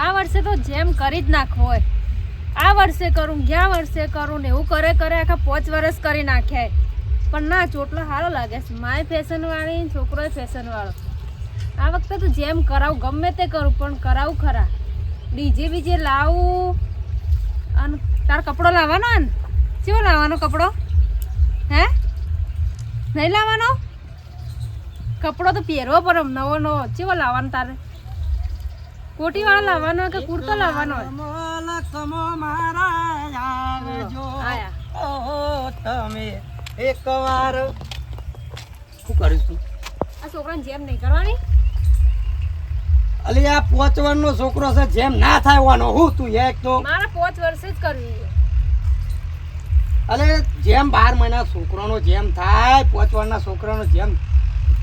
આ વર્ષે તો જેમ કરી જ નાખવો હોય. આ વર્ષે કરું ગયા વર્ષે કરું ને એવું કરે આખા 5 વર્ષ કરી નાખ્યા. પણ ના ચોટલો સારો લાગે છે. માય ફેશન વાળી છોકરોય ફેશન વાળો. આ વખતે તો જેમ કરાવું ગમે તે કરું પણ કરાવું ખરા. ડીજે બીજે લાવું અને તાર કપડો લાવવાનો ને કેવો લાવવાનો કપડો હે નહીં લાવવાનો કપડો તો પહેરવો પડે નવો નવો કેવો લાવવાનો તારે કોટી વાળો લાવવાનો કે કુર્તો લાવવાનો તમે એકવાર શું કરીશ તું આ છોકરાને જેમ નહીં કરવાની અલી આ 5 વર્ષનો છોકરો છે જેમ ના થાય વાનો હું તું એક તો મારે 5 વર્ષે જ કરવી છે. અલે જેમ 12 મહિના છોકરાનો જેમ થાય 5 વર્ષના છોકરાનો જેમ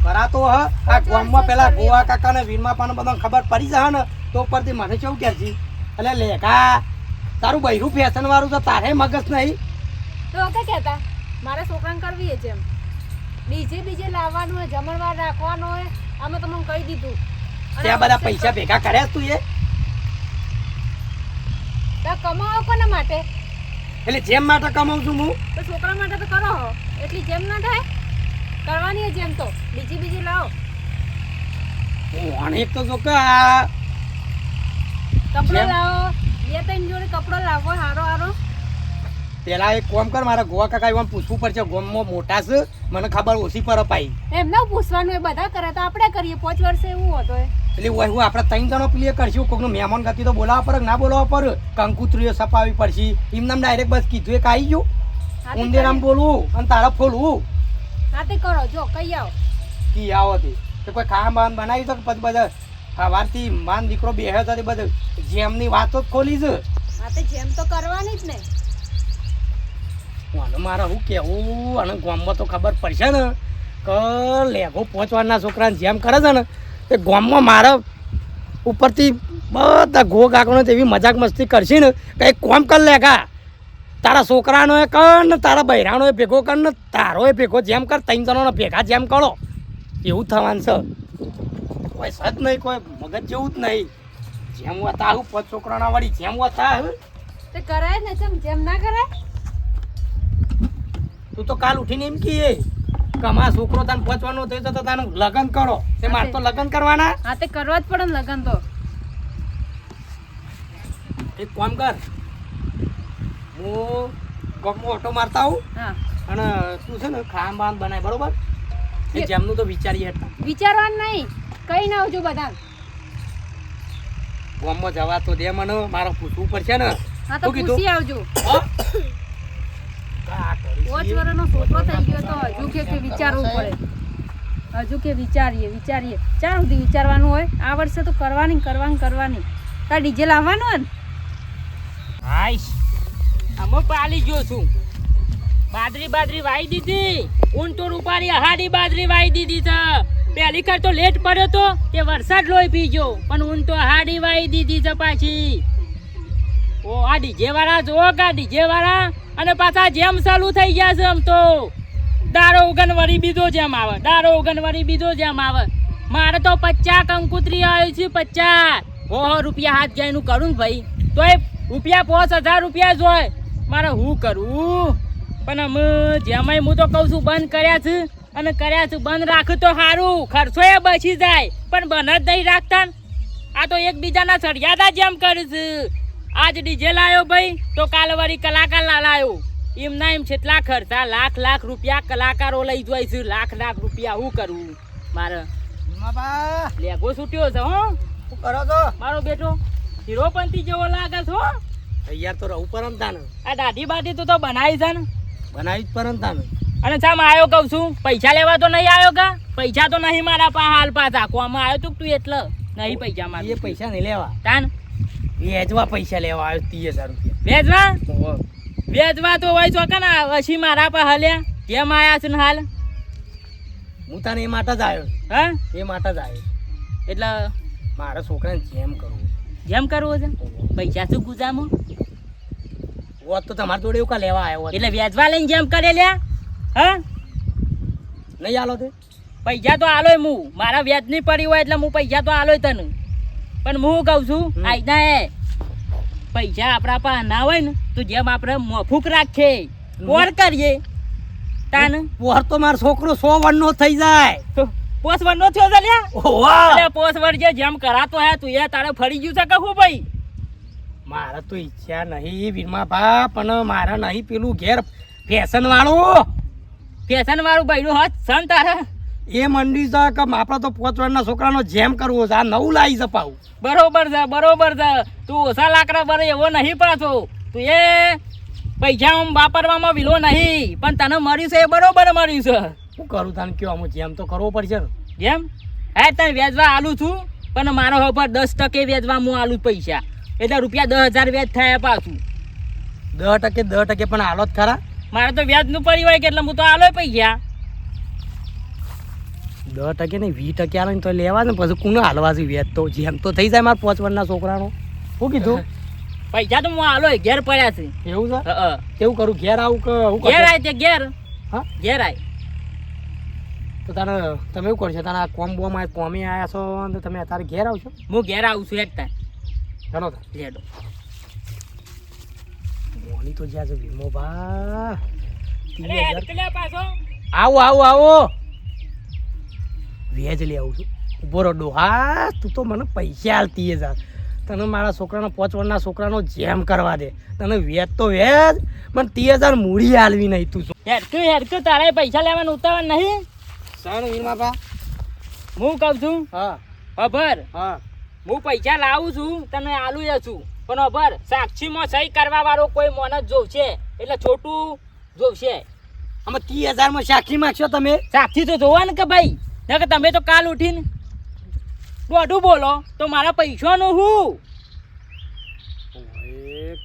કરાતો હ આ ગામમાં પેલા ગોવા કાકા ને વીરમાપાને બધાને ખબર પડી જાય ને તો પરથી મને કેવું કે છે એટલે લેખા તારું બૈરું ફેશન વાળું તો તારે મગજ નહીં તો કે કહેતા મારે છોકરાને કરવી છે જેમ ડીજે બીજે લાવવાનું હોય જમણવાર રાખવાનો હોય અમે તમને કહી દીધું. ત્યાં બધા પૈસા ભેગા કર્યા તું એ તો કમાવો કોના માટે એટલે જેમ માટે કમાઉં છું હું તો છોકરા માટે તો કરો હો એટલી જેમ ના થાય કરવાની જેમ તો બીજી લાવો અનેક તો જો કે આ કપડો લાવો 2-3 જોડે કપડો લાવો હારો પેલા એક કામ કર મારા ગોવા કાકા એમ પૂછવું પડશે ગામમાં મોટા છે મને ખબર ઓછી પર પાઈ એમને પૂછવાનું એ બધા કરે તો આપણે કરીએ 5 વર્ષે એવું હતો એટલે હું આપણે 3 જણો પ્લે કરશું કોઈનું મહેમાન ગતિ તો બોલાવવા પડે ના બોલાવવા પડે કંકુત્રીઓ સપાવી પડશે એમને ડાયરેક્ટ બસ કીધું એક આવી ગયું ઊંડેરામ બોલવું અને તારા ફોલવું હા તે કરો જો કઈ આવો કી આવો તે કોઈ ખાવા બાન બનાવી તો પછી બધા સવારથી માન દીકરો બેહ્યો તો બધું જેમની વાતો જ ખોલી છે હા તે જેમ તો કરવાની જ ને અને મારે શું કહેવું અને ગામમાં તો ખબર પડશે ને કે લેગો 5 વર્ષના છોકરાને જેમ કરે છે ને એ ગામમાં મારા ઉપરથી બધા ઘો કાકડો એવી મજાક મસ્તી કરશે ને કંઈ કોમ કર લેગા તારા છોકરાનો એ કર ને તારા બૈરાનો એ ભેગો કર ને તારો એ ભેગો જેમ કર 3 જણોને ભેગા જેમ કરો એવું થવાનું છે કોઈ સત નહીં કોઈ મગજ જેવું જ નહીં જેમ હતા આવું 5 છોકરાના વાળી જેમ હતા તે કરાય ને જેમ ના કરાય તું તો કાલ ઉઠીને એમ કીએ કમા છોકરો તને પહોંચવાનો થયો તો તાનું લગ્ન કરો તે મારે તો લગ્ન કરવાના હા તે કરવા જ પડે ને લગ્ન તો એક કામ કર હું કોકમાં ઓટો મારતા આવું હા અને તું છે ને ખામ બામ બનાય બરોબર એ જેમનું તો વિચારીએ વિચારવાનું નહીં કઈ ના આવજો બધા ગામમાં જવા તો દે મને મારે પૂછવું પડશે ને હા તો પૂછી આવજો 5 વર્ષનો છોકરો થઈ ગયો તો હજુ કે વિચારવું પડે હજુ કે વિચારીએ ચાર સુધી વિચારવાનું હોય આ વર્ષે તો કરવાની તાર ડીજે લાવવાનું હોય ને હાઈશ અમે પાલી ગયો છું બાજરી વાઈ દીધી ઊંટ તો રૂપારી હાડી બાજરી વાઈ દીધી છે પહેલી કર તો લેટ પડ્યો તો કે વરસાદ લોહી પી ગયો પણ ઊંટ તો હાડી વાઈ દીધી છે પાછી ઓ આ ડીજે વાળા જો કા ડીજે વાળા અને પાછા જેમ ચાલુ થઈ ગયા છે આમ તો દારો ઉગનવારી બીજો જેમ આવે મારે તો 50 કંકુતરી આવી છે 50 રૂપિયા હાથ ગયા એનું કરું ને ભાઈ તોય રૂપિયા 5000 રૂપિયા જ હોય મારે હું કરું પણ અમે જેમાંય હું તો કહું છું બંધ કર્યા છે અને બંધ રાખું તો સારું ખર્ચો એ બચી જાય પણ બંધ જ નહીં રાખતા આ તો એકબીજાના સળિયાદા જેમ કરે છે આજ ડીજે લાયો ભાઈ તો કાલ વળી કલાકાર લાયો એમના એમ છેટલા ખર્ચા લાખ રૂપિયા કલાકારો લઈ જાય છે લાખ રૂપિયા હું કરવું મારે લેગો છૂટ્યો છે હો શું કરો છો મારો બેટો હીરોપંતી જેવો લાગે છે હો તૈયાર તો રહું પરમતા ને આ દાઢી બાઢી તો બનાવી છે ને બનાવી જ પરમતા ને અને સામ આવ્યો કહું છું પૈસા લેવા તો નહીં આવ્યો કા પૈસા તો નહીં મારા પા હાલ પાછા કોમાં આવ્યો તું એટલે નહીં પૈસા મારે એ પૈસા નહીં લેવા તાન વેચવા પૈસા લેવા આવ્યો 30000 રૂપિયા વેચવા તો હોય છો કે ને પછી મારા પા હાલ્યા કેમ આયા છે ને હાલ હું તને એ માટે જ આવ્યો હા એ માટે જ આવ્યો એટલે મારા છોકરાને જેમ કરવું છે પૈસા શું ગુજામો હોત તો તમારી જોડે એવું કા લેવા આવ્યો એટલે વેચવા લઈને જેમ કરે લ્યા હા નહીં આલો તે પૈસા તો આલોય હું મારા વ્યાજ નહીં પડી હોય એટલે હું પૈસા તો આલોય તને પણ હું કહું છું હમ. આઈના એ પૈસા આપણા પાસે ના હોય ને તો જેમ આપણે મોફૂક રાખીએ પોર કરીએ તાન પોર તો મારો છોકરો 100 વર્ષનો થઈ જાય. પોસ વર નો થયો છે લ્યા ઓવા અરે પોસ વર જેમ કરાતો હે તું એ તારે ફરી ગયું છે કે હું ભાઈ મારે તો ઈચ્છા નહીં વીરમા બા, પણ મારે નહીં પેલું ઘેર ફેશન વાળું ફેશન વાળું બૈરું હોત સન તારે એ મંડી છે કે આપણે તો 5 વર્ષના છોકરાનો જેમ કરવો છે. આ નવું લાવી છે પાછું. બરોબર છે તું ઓછા લાકડા બરે એવો નહીં પાછો તું એ પૈસા આમ વાપરવામાં વિલો નહીં પણ તને મળ્યું છે એ બરોબર મળ્યું છે શું કરું તને કયો અમુક જેમ તો કરવો પડશે ને. જેમ હે તને વેચવા આલું છું પણ મારો ઉપર 10% વેચવા હું આલું પૈસા એટલે રૂપિયા 10,000 વેચ થયા પાછું 10% પણ હાલો જ ખરા. મારે તો વ્યાજનું પડી હોય કે એટલે હું તો આલો પૈસા 10% નહીં 20% આવે ને તો લેવા ને પછી કોને હાલવા છે વ્યાજ તો જેમ તો થઈ જાય મારા 5 વર્ષના છોકરાનો. શું કીધું પૈસા તો હું આલો ઘેર પડ્યા છે એવું છે? હં. કેવું કરું ઘેર આવું કે હું ઘેર આય તે ઘેર હા ઘેર આય તો તારે તમે એવું કરશો તારા કોમ બોમ આ કોમી આવ્યા છો અને તમે અત્યારે ઘેર આવશો. હું ઘેર આવું છું એક ટાઈમ ચાલો તો લેડો મોની તો જ્યાં છે વીમો બા અરે હેડકલ્યા પાછો આવો વેજ લઈ આવું છું. ઉભો રહો ડોહા, તું તો મને પૈસા હાલતી હે જા. તને મારા છોકરાનો 5 વર્ષના છોકરાનો જેમ કરવા દે. તને વેજ તો વેજ પણ 30,000 મૂડી હાલવી નહીં તું. હેડકું તારે પૈસા લેવાનું ઉતાવળ નહીં સાણ વીમા બા. હું કહું છું હા ખબર હા હું પૈસા લાવું છું તને આલુ છું પણ ખબર સાક્ષીમાં સહી કરવા વાળો કોઈ મોનત જોશે એટલે છોટું જોશે આમાં 30,000 માં સાક્ષી માગશો તમે? સાક્ષી તો જોવાનું કે ભાઈ ના કે તમે તો કાલ ઉઠીને દોઢું બોલો તો મારા પૈસાનું હું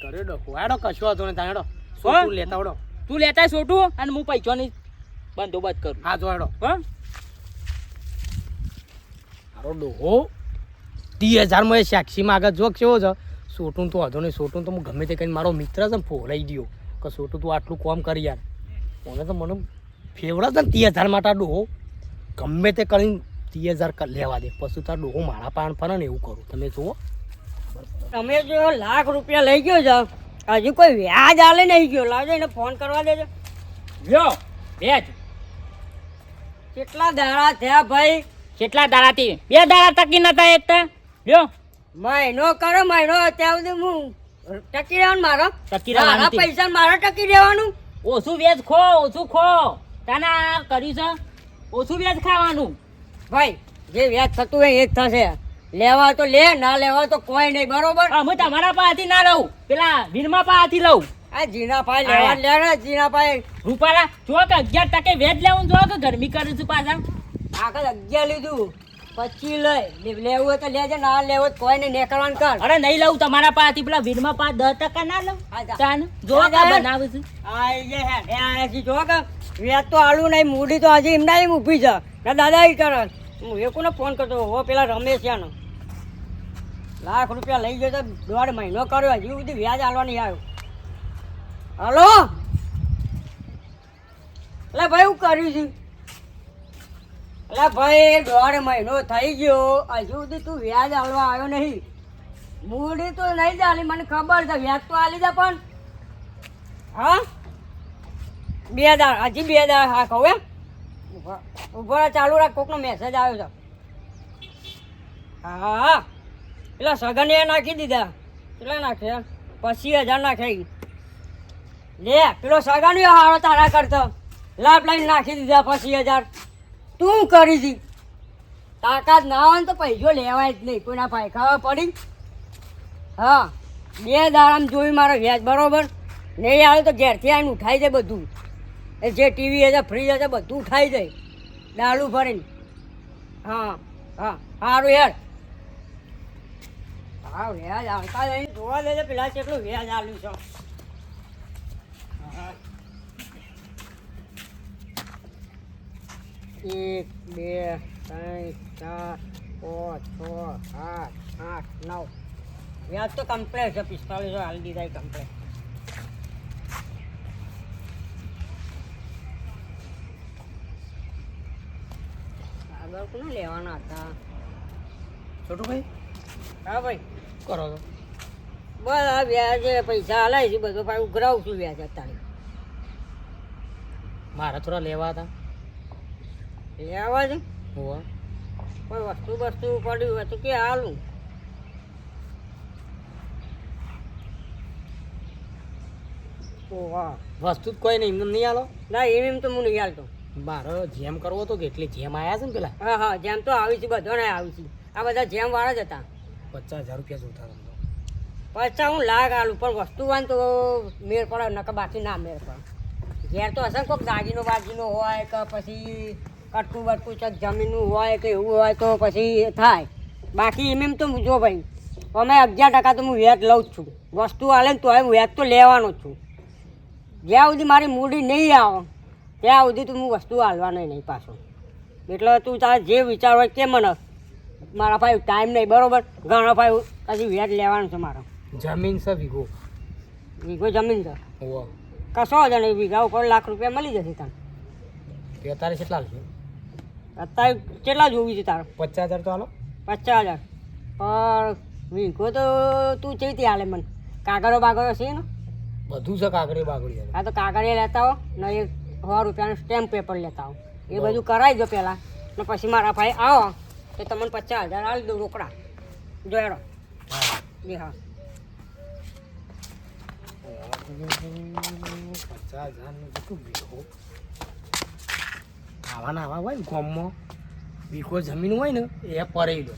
કરે ડખો હેડો કશો હતો ને તાણો હા? શું લેતા વડો. તું લેતા છોટું અને હું પૈસાની બંદોબસ્ત કરું હા જો હેડો હા મારો ડોહો 30,000 માં એ સાક્ષી માં આગળ જો કેવો છે. સોટું તો હતો નહીં, સોટું તો હું ગમે તે કરીને મારો મિત્ર છે ને ફોડાઈ ગયો કે સોટું તું આટલું કામ કરી યાર. મને તો મને ફેવરા છે ને 30,000 માટે આ ડોહો ગમે તે કરીને 30,000 લેવા દે પછી તાર ડોહો મારા પાન ફરે ને એવું કરું. તમે જુઓ તમે જો લાખ રૂપિયા લઈ ગયો છો હજુ કોઈ વ્યાજ આલે નહીં ગયો લાવજો એને ફોન કરવા દેજો. લ્યો વેચ કેટલા દાડા થયા ભાઈ? કેટલા દાડાથી 2 દાડા ટકી નતા એકતા લ્યો મહિનો કરો મહિનો ત્યાં સુધી હું ટકી રહેવાનું મારો ટકી રહેવાનું મારા નથી. પૈસા મારે ટકી રહેવાનું. ઓછું વેચ ખો ઓછું ખો તને આ કર્યું છે ઓછું વેચ ખાવાનું ભાઈ જે વ્યાજ થતું હોય એ જ થશે. લેવા તો લે ના લેવા તો કોઈ નહીં બરોબર. હું તમારા પાસેથી ના લઉં પેલા વીરમા પાસેથી લઉં આ જીનાભાઈ લેવા લે ને જીનાભાઈ રૂપાલા જો કે 11% વેચ લેવું જો કે ગરમી કરું છું પાછા આગળ 11 લીધું 25 લઈ લેવું હોય તો લેજે ના લેવું હોય તો કોઈ નહીં નીકળવાનું કર. અરે નહીં લઉં તમારા પાસેથી પેલા વીરમા પાસે 10% ના લઉં હા, જા. તાન જો કે બનાવું છું આઈ જે હે એ આયાથી જો કે વ્યાજ તો આલુ નહીં મૂડી તો હજી એમના એમ ઊભી છે ને દાદા ઈ કરે. હું એકોને ફોન કરતો હો પેલા રમેશ છે ને લાખ રૂપિયા લઈ ગયો તો 1.5 મહિનો કર્યો હજી સુધી વ્યાજ આલવા નહીં આવ્યો. હલો એટલે ભાઈ હું કર્યું છે એટલે ભાઈ 1.5 મહિનો થઈ ગયો હજુ સુધી તું વ્યાજ આલવા આવ્યો નહીં. મૂડી તો નહીં જ આલી મને ખબર છે વ્યાજ તો આલી દે પણ હા 2 દાડા હજી 2 દાડા હા કહું એમ ઉભો રહે ચાલુ રાખ કોકનો મેસેજ આવ્યો છે. હા હા પેલા સગન એ નાખી દીધા કેટલા નાખ્યા 25,000 નાખ્યા લે પેલો સગન હારો તારા કરતો લાભ લઈને નાખી દીધા 25,000. તું કરી દી તાકાત ના હોય ને તો પૈસો લેવાય જ નહીં કોઈના ભાઈ ખબર પડી. હા 2 દાડામાં જોયું મારો વ્યાજ બરોબર નહીં આવે તો ઘેરથી આવીને ઉઠાઈ જાય બધું. એ જે ટીવી હશે ફ્રીજ હશે બધું ઉઠાઈ જાય ડાલું ભરીને. હા હા સારું યાર હા વ્યાજ આવતા જઈને જોવા દેજે પેલા કેટલું વ્યાજ આલ્યું છે. હા 1 2 3 4 5 6 7 8 9 વ્યાજ તો કમ્પ્લેટ છે 45 હાલ દીધા કમ્પ્લેટ. આગળ કોને લેવાના હતા? છોટુભાઈ હા ભાઈ કરો છો બસ આ વ્યાજ પૈસા હલાય છે બધું પાછું ઉઘરાવું છું વ્યાજ અત્યારે મારે થોડા લેવા હતા લેવા છે હોવા કોઈ વસ્તુ પડ્યું હોય તો કે હાલું ઓહા વસ્તુ જ કોઈ નહીં નહીં આલો ના એમ તો હું નહીં હાલતો મારે જેમ કરવો તો કેટલી જેમ આવ્યા છે ને પેલા હા હા જેમ તો આવી છે બધો ને આવી છે આ બધા જેમ વાળા જ હતા 50,000 રૂપિયા જોતા તમને પૈસા હું લાગ આલું પણ વસ્તુ વાન તો મેળ પડે નકર બાકી ના મેળ પડે ઘેર તો હશે ને કોઈક દાગીનો બાગીનો હોય કે પછી કટકું બટકું ચક જમીનનું હોય કે એવું હોય તો પછી થાય બાકી એમ તો જો ભાઈ અમે 11% તો હું વ્યાજ લઉં જ છું વસ્તુ હાલે ને તો હવે વ્યાજ તો લેવાનો જ છું જ્યાં સુધી મારી મૂડી નહીં આવે ત્યાં સુધી તો હું વસ્તુ હાલવાનો નહીં પાછો એટલે તું તારે જે વિચાર હોય તે મને મારા ભાઈ ટાઈમ નહીં બરોબર ઘણા ભાઈ હજી વ્યાજ લેવાનું છે મારો જમીન છે વીઘો વીઘો જમીન છે હોવા કશો જ નહીં વીઘા ઉપર લાખ રૂપિયા મળી જશે તને તે અત્યારે કેટલા આવશે અત્યારે કેટલા જોવી છે તારે 50,000 તો હાલો 50,000 પણ વીઘો તો તું ચેતી હાલે મને કાગળો બાગળો છે ને બધું છે કાગળી બાગળી આ તો કાગળે લેતા હો ને એક 100 રૂપિયાનું સ્ટેમ્પ પેપર લેતા હો એ બધું કરાવી દો પહેલાં ને પછી મારા ભાઈ આવો તો તમને 50,000 આપી દઉં રોકડા જોડો જી હા 50,000 નું કેટલું વીઘો આવા હોય ને ગામમાં વીઘો જમીન હોય ને એ પરાઈ દો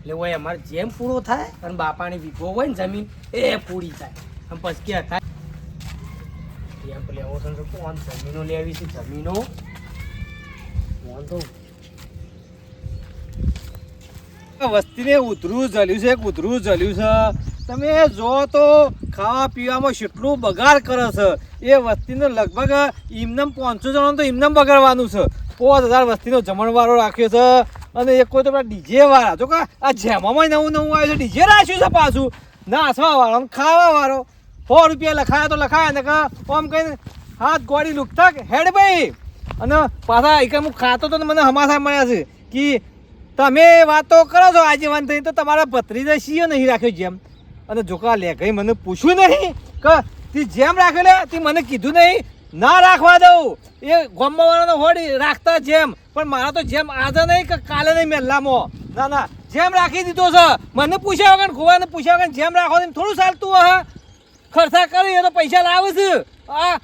એટલે હોય અમારે જેમ પૂરો થાય અને બાપાની વીઘો હોય ને જમીન એ પૂરી થાય અને પછી ક્યાં થાય એમ લેવો છે તો કોણ જમીનો લેવી છે જમીનો કોણ તો વસ્તીને ઉધરું જલ્યું છે ઉધરું જલ્યું છે તમે જો તો ખાવા પીવામાં કેટલું બગાડ કરે છે એ વસ્તીને લગભગ ઇમનમ 500 જણાનું તો ઇમનમ બગાડવાનું છે 5,000 વસ્તીનો જમણવારો રાખ્યો છે અને એક કોઈ તો પેલા ડીજે વાળા જો કે આ જેમાં નવું આવ્યું છે ડીજે રાખ્યું છે પાછું નાચવા વાળો અને ખાવા વાળો 100 રૂપિયા લખાયા તો લખાયા ને કે આમ કહીને હાથ ગોળી લુકતા હેડ ભાઈ અને પાછા એક હું ખાતો તો મને હમાસા મળ્યા છે કે તમે વાતો કરો છો આજે વાન થઈ તો તમારા ભત્રીજા સીઓ નહીં રાખ્યો જેમ અને જોકા લે ગઈ મને પૂછ્યું નહીં કે તી જેમ રાખ્યો લે તે મને કીધું નહીં ના રાખવા દઉં એ ગામમાં વાળાનો હોડી રાખતા જેમ પણ મારા તો જેમ આજે નહીં કે કાલે નહીં મેલ્લામાં ના ના જેમ રાખી દીધો છે મને પૂછ્યા વગર ખોવાને પૂછ્યા વગર જેમ રાખો એમ થોડું ચાલતું હા ખર્ચા કરી એ તો પૈસા લાવે છે આ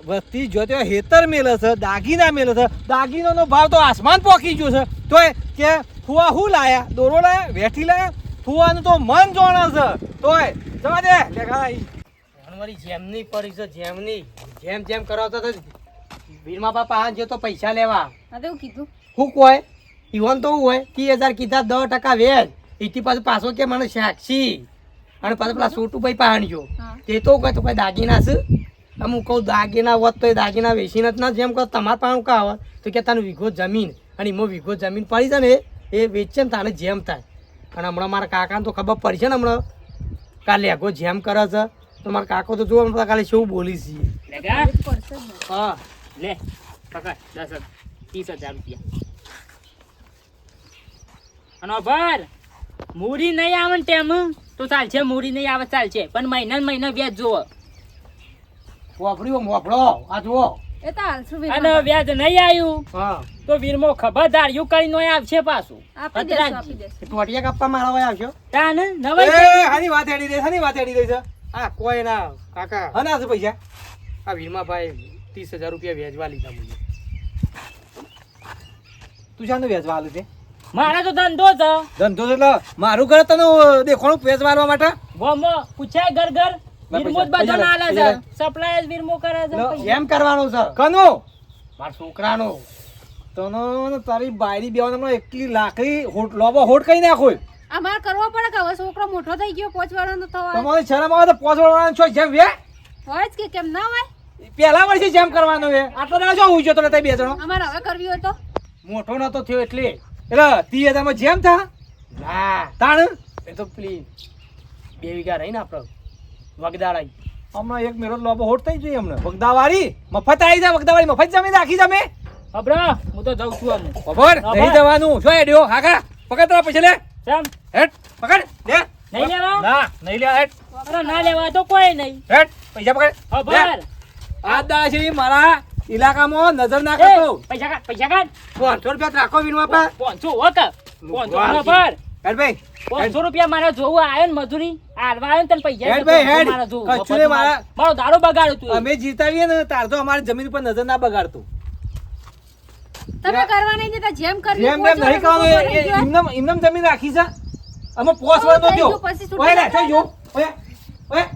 વસ્તી જો તે હેતર મેલે છે દાગીના મેલે છે દાગીનાનો ભાવ તો આસમાન પોકી ગયો છે તોય કે ફુવા શું લાયા દોરો લાયા વેઠી લાયા ફુવાનું તો મન જોણે છે તોય જવા દે લેખા મારી જેમની પડી છે જેમની જેમ કરાવતા તો વીરમા બાપા હા જે તો પૈસા લેવા હા તો એવું કીધું શું કોઈ ઈવન તો શું હોય 30,000 કીધા 10% વેજ એથી પાછો કે મને સાક્ષી અને પાછો પેલા સોટુભાઈ પાણજો હા તે તો કહે તો કોઈ દાગીના છે અમુક કહું દાગીના હોત તો એ દાગીના વેચીને જ ના જેમ કહો તમારે પણ કા હોત તો કે તારું વીઘો જમીન અને એમાં વીઘો જમીન પડી છે ને એ વેચે ને તાને જેમ થાય અને હમણાં મારા કાકાને તો ખબર પડશે ને હમણાં કાલે લેગો જેમ કરે છે તો મારા કાકો તો જોવા બધા કાલે શું બોલી છીએ લેગા પડશે જ ને. હા લે પકડ 30,000 રૂપિયા અને ભર મૂડી નહીં આવે ને ટેમ તો ચાલશે મૂડી નહીં આવે ચાલશે પણ મહિના ને મહિના વ્યાજ જોવો મોફળો આ જુઓ એ તો હાલશું અને વીરમામાં. વ્યાજ નહીં આવ્યું હા તો વીરમો ખબરદાર યુ કરીને આવશે પાછું આપી દેશું આપી દેશું ટોટિયા કાપવા મારા હોય આવશો તાન એ નવાઈ હાની વાત હેડી દે હાની વાત હેડી દે છે હા કોઈ ના કાકા હના છે પૈસા આ વીરમાભાઈ 30,000 રૂપિયા વેચવા લીધા મને તું શાનું વેચવા આલું છે મારે તો ધંધો છે ધંધો છે એટલે મારું ઘર તને દેખોણું વેચ મારવા માટે ગોમો પૂછાય ઘર ઘર વીરમો જ પૈસા બધો લે, નાલે પૈસા છે સપ્લાય જ વીરમો કરે છે લો, પૈસા. એમ કરવાનું છે કનો મારા છોકરાનો તને તારી બાયરી બેવાનો એકલી લાકડી લોબો હોટ કઈ નાખો આ મારે કરવો પડે કે હવે છોકરો મોટો થઈ ગયો 5 વર્ષનો થવા તમારી શરમ આવે તો 5 વર્ષ છો જેમ વે હોય જ કે કેમ ના હોય પહેલા વર્ષે જેમ કરવાનો વે આટલો ના જો હું જો તો બે જણો અમારે હવે કરવી હોય તો મોટો નતો થયો એટલે એટલે 30,000 માં જેમ થા ના તાણ એ તો પેલી 2 વીઘા રહી ને આપણે વગદાળાઈ હમણાં એક મેરો લોબો હોટ થઈ જોઈએ હમણાં વગદાવાળી મફત આવી જાય વગદાવાળી મફત જમીન રાખી જમે અબરા હું તો જાઉં છું આમ ખબર નહીં જવાનું શું હેડ્યો હાકા પકડ તારા પૈસા લે ચમ હેટ પકડ લે નહીં લેવા ના નહીં લે હેટ અરે ના લેવા તો કોઈ નહીં હેટ પૈસા પકડ ખબર આ દા છે ઈ મારા ઇલાકામાં નજર ના એ, કરતો પૈસા કાઢ 500 રૂપિયા રાખો વિનવા પા 500 હોક 500 ખબર હેટ ભાઈ 500 રૂપિયા મારે જોવું આવ્યો ને મજૂરી આલવા આવ્યો ને તને પૈસા હેડ ભાઈ, હેડ. મારે જોવું. કચ્છું ને મારા- મારો દારૂ બગાડ્યો તું અમે જીતાવીએ ને તાર તો અમારી જમીન ઉપર નજર ના બગાડતું તમે કરવા નહીં દેતા જેમ કરવી જેમ પોચ તેમ નહીં વર્ષ કરવાનું ઉપર રહી ગયો. એમનેમ જમીન રાખી છે અમે પોસ વાર થઈ જો ગયું, પછી છૂટી ઓય લે જતા થઈ જો ઓય ઓય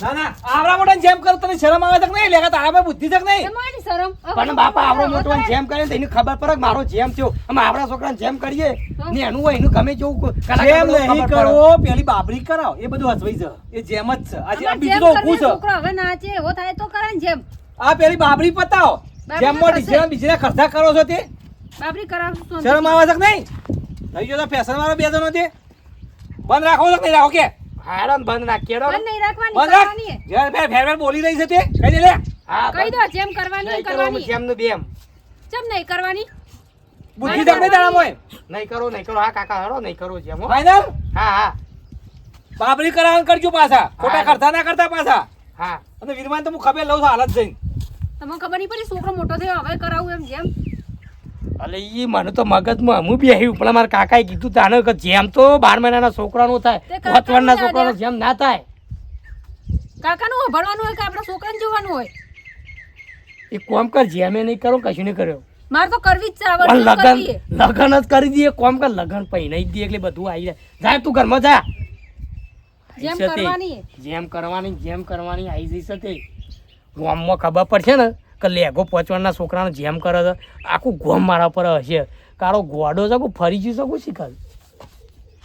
ના ના આવડા મોટા જેમ કર તને શરમ આવે તક નહીં લેખા તારા પર બુદ્ધિ તક નહીં તમારી શરમ પણ બાપા આવડો મોટો હોય ને જેમ કરે ને તો એની ખબર પડે કે મારો જેમ થયો અમે આપણા છોકરાને જેમ કરીએ ને એનું હોય એનું ગમે જેવું જેમ નહીં કરવો પેલી બાબરી કરાવો એ બધું હસવાઈ છે એ જેમ જ છે આજે આ અમારે બીજું જેમ તો ઊભું કરવી છે છોકરો હવે નાચે એવો થાય તો કરે ને જેમ આ પેલી બાબરી પતાવો બાબરી જેમ ના ડીજે બીજે ખર્ચા કરો છો તે બાબરી કરાવશું શરમ આવે છે કે નહીં થઈ ગયો તો ફેશન વાળો બે જણો તે બંધ રાખો છો કે નહીં રાખો કે હારણ બંધ રાખીએ બંધ નહીં રાખવાની બંધ રાખ કરવાની હે. જ્યારે ફેર ફેર ફેર બોલી રહી છે તે કહી દે લે હા કહી દો જેમ કરવાની નહીં એ કરો કરવાની જેમનું બેમ ચમ નહીં કરવાની બુદ્ધિ તક નહીં તારા મોય નહીં કરો હા કાકા હરો નહીં કરો જેમ હો. ફાઈનલ હા હા બાબરી કરાવવાનું કરજો પાછા ખોટા હા. ખર્ચા ના કરતા પાછા હા અને વીરમાન તો હું ખબર લઉં છું હાલત જઈને તમને ખબર નહીં પડી છોકરો મોટો થયો હવે કરાવું એમ જેમ અલે ઈ મને તો મગજમાં હું બેહ્યું પણ મારા કાકાએ કીધું તાને કે જેમ તો 12 મહિનાના છોકરાનું થાય તે કાકાનું 5 વર્ષના યાદ છોકરાનું આવે. જેમ ના થાય કાકાનું ભણવાનું હોય કે આપણા છોકરાને જોવાનું હોય એ કોમ કર જેમે નહીં કરો કશું નહીં કર્યો મારે તો કરવી જ છે આ પણ વર્ષે કરવી હે. લગન જ કરી દઈએ કોમ કર લગન પહેરાઈ જ દઈએ એટલે બધું આવી જાય જા તું ઘરમાં જા જેમ આઈ જશે. કરવાની હે. જેમ કરવાની આવી જશે તે ગોમમાં ખબર પડશે ને કે લેગો પચવાના છોકરાને જેમ કરે છે આખું ગોમ મારા પર હશે કારો ગોડો છે ફરી જઈ શકું શીખાય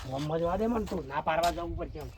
ગોમમાં જવા દે મને તું ના પાડવા જવું પડશે એમ